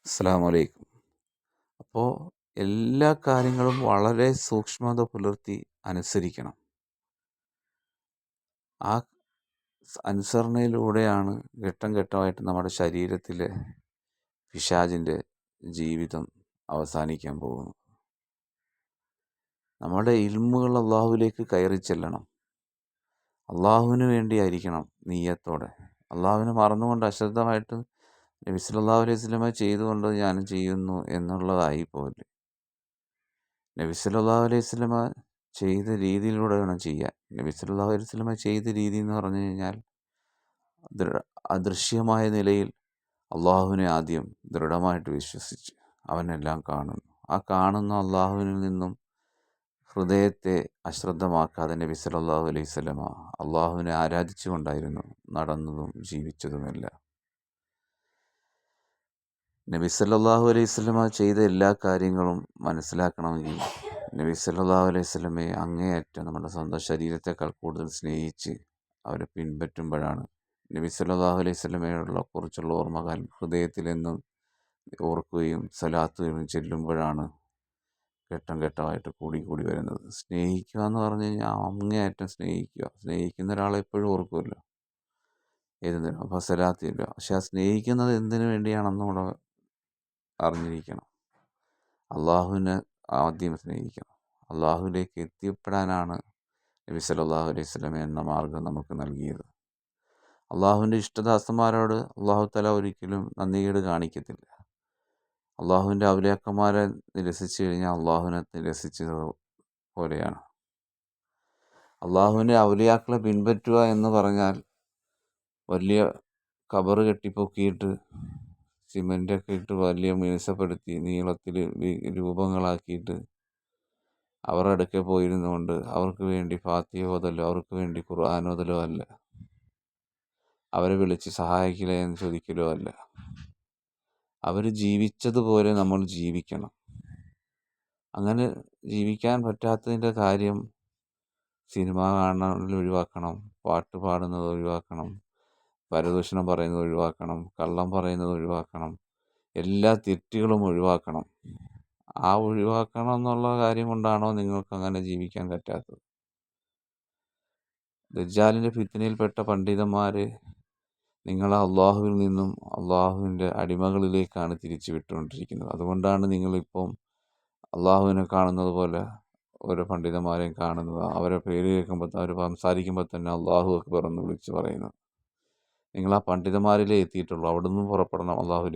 അസ്സലാമു അലൈക്കും. അപ്പോൾ എല്ലാ കാര്യങ്ങളും വളരെ സൂക്ഷ്മത പുലർത്തി അനുസരിക്കണം. ആ അനുസരണയിലൂടെയാണ് ഘട്ടം ഘട്ടമായിട്ട് നമ്മുടെ ശരീരത്തിലെ പിശാചിൻ്റെ ജീവിതം അവസാനിക്കാൻ പോകുന്നത്. നമ്മുടെ ഇൽമുകൾ അള്ളാഹുവിലേക്ക് കയറി ചെല്ലണം. അള്ളാഹുവിന് വേണ്ടിയായിരിക്കണം നീയത്തോടെ. അള്ളാഹുവിനെ മറന്നുകൊണ്ട് അശ്രദ്ധമായിട്ട് നബി സല്ലല്ലാഹു അലൈഹി വസല്ലമ ചെയ്തുകൊണ്ട് ഞാൻ ചെയ്യുന്നു എന്നുള്ളതായി പോകില്ല. നബി സല്ലല്ലാഹു അലൈഹി വസല്ലമ ചെയ്ത രീതിയിലൂടെ വേണം ചെയ്യാൻ. നബി സല്ലല്ലാഹു അലൈഹി വസല്ലമ ചെയ്ത രീതി എന്ന് പറഞ്ഞു കഴിഞ്ഞാൽ അദൃശ്യമായ നിലയിൽ അള്ളാഹുവിനെ ആദ്യം ദൃഢമായിട്ട് വിശ്വസിച്ച് അവനെല്ലാം കാണുന്നു. ആ കാണുന്ന അള്ളാഹുവിനിൽ നിന്നും ഹൃദയത്തെ അശ്രദ്ധമാക്കാതെ നബി സല്ലല്ലാഹു അലൈഹി വസല്ലമ അള്ളാഹുവിനെ ആരാധിച്ചു കൊണ്ടായിരുന്നു നടന്നതും ജീവിച്ചതുമെല്ലാം. നബി സല്ലല്ലാഹു അലൈഹി വസല്ലമ ചെയ്ത എല്ലാ കാര്യങ്ങളും മനസ്സിലാക്കണമെങ്കിൽ നബി സല്ലല്ലാഹു അലൈഹി വസല്ലമയെ അങ്ങേയറ്റം നമ്മുടെ സ്വന്തം ശരീരത്തെക്കാൾ കൂടുതൽ സ്നേഹിച്ച് അവരെ പിൻപറ്റുമ്പോഴാണ് നബി സല്ലല്ലാഹു അലൈഹി വസല്ലമയോടുള്ള കുറിച്ചുള്ള ഓർമ്മകൾ ഹൃദയത്തിലെന്നും ഓർക്കുകയും സ്വലാത്തുകളും ചെല്ലുമ്പോഴാണ് ഘട്ടം ഘട്ടമായിട്ട് കൂടി കൂടി വരുന്നത്. സ്നേഹിക്കുക എന്ന് പറഞ്ഞു കഴിഞ്ഞാൽ അങ്ങേയറ്റം സ്നേഹിക്കുക. സ്നേഹിക്കുന്ന ഒരാളെ എപ്പോഴും ഓർക്കുമല്ലോ, ഏതെങ്കിലും. അപ്പോൾ സ്വലാത്തില്ല. പക്ഷെ ആ സ്നേഹിക്കുന്നത് എന്തിനു വേണ്ടിയാണെന്നും കൂടെ അറിഞ്ഞിരിക്കണം. അള്ളാഹുവിനെ ആദ്യം സ്നേഹിക്കണം. അള്ളാഹുവിലേക്ക് എത്തിപ്പെടാനാണ് നബി സല്ലല്ലാഹു അലൈഹി വസല്ലമ എന്ന മാർഗം നമുക്ക് നൽകിയത്. അള്ളാഹുവിൻ്റെ ഇഷ്ടദാസന്മാരോട് അള്ളാഹു തആല ഒരിക്കലും നന്ദികേട് കാണിക്കത്തില്ല. അള്ളാഹുവിൻ്റെ ഔലിയാക്കന്മാരെ നിരസിച്ചു കഴിഞ്ഞാൽ അള്ളാഹുവിനെ നിരസിച്ചത് പോലെയാണ്. അള്ളാഹുവിൻ്റെ ഔലിയാക്കളെ പിൻപറ്റുക എന്ന് പറഞ്ഞാൽ വലിയ കബറ് കെട്ടിപ്പൊക്കിയിട്ട് സിമെൻ്റൊക്കെ ഇട്ട് വലിയ മിനുസപ്പെടുത്തി നീളത്തിൽ രൂപങ്ങളാക്കിയിട്ട് അവരുടെ അടുക്കെ പോയിരുന്നുകൊണ്ട് അവർക്ക് വേണ്ടി ഫാത്തിഹ ഓതലോ അവർക്ക് വേണ്ടി ഖുർആൻ ഓതലോ അല്ല, അവരെ വിളിച്ച് സഹായിക്കില്ല എന്ന് ചോദിക്കലോ അല്ല. അവർ ജീവിച്ചതുപോലെ നമ്മൾ ജീവിക്കണം. അങ്ങനെ ജീവിക്കാൻ പറ്റാത്തതിൻ്റെ കാര്യം സിനിമ കാണുന്നത് ഒഴിവാക്കണം, പാട്ട് പാടുന്നത് ഒഴിവാക്കണം, പരദൂഷണം പറയുന്നത് ഒഴിവാക്കണം, കള്ളം പറയുന്നത് ഒഴിവാക്കണം, എല്ലാ തെറ്റുകളും ഒഴിവാക്കണം. ആ ഒഴിവാക്കണം എന്നുള്ള കാര്യം കൊണ്ടാണോ നിങ്ങൾക്ക് അങ്ങനെ ജീവിക്കാൻ പറ്റാത്തത്? ദജ്ജാലിൻ്റെ ഫിത്നയിൽപ്പെട്ട പണ്ഡിതന്മാർ നിങ്ങളെ അള്ളാഹുവിൽ നിന്നും അള്ളാഹുവിൻ്റെ അടിമകളിലേക്കാണ് തിരിച്ചു വിട്ടുകൊണ്ടിരിക്കുന്നത്. അതുകൊണ്ടാണ് നിങ്ങളിപ്പം അള്ളാഹുവിനെ കാണുന്നത് പോലെ ഓരോ പണ്ഡിതന്മാരെയും കാണുന്നത്. അവരെ പേര് കേൾക്കുമ്പോൾ അവർ സംസാരിക്കുമ്പോൾ തന്നെ അള്ളാഹു അക്ബർ എന്ന് വിളിച്ച് പറയുന്നത്. നിങ്ങൾ ആ പണ്ഡിതന്മാരിലേ എത്തിയിട്ടുള്ളൂ. അവിടെ നിന്നും പുറപ്പെടണം അള്ളാഹുവിലേക്ക്.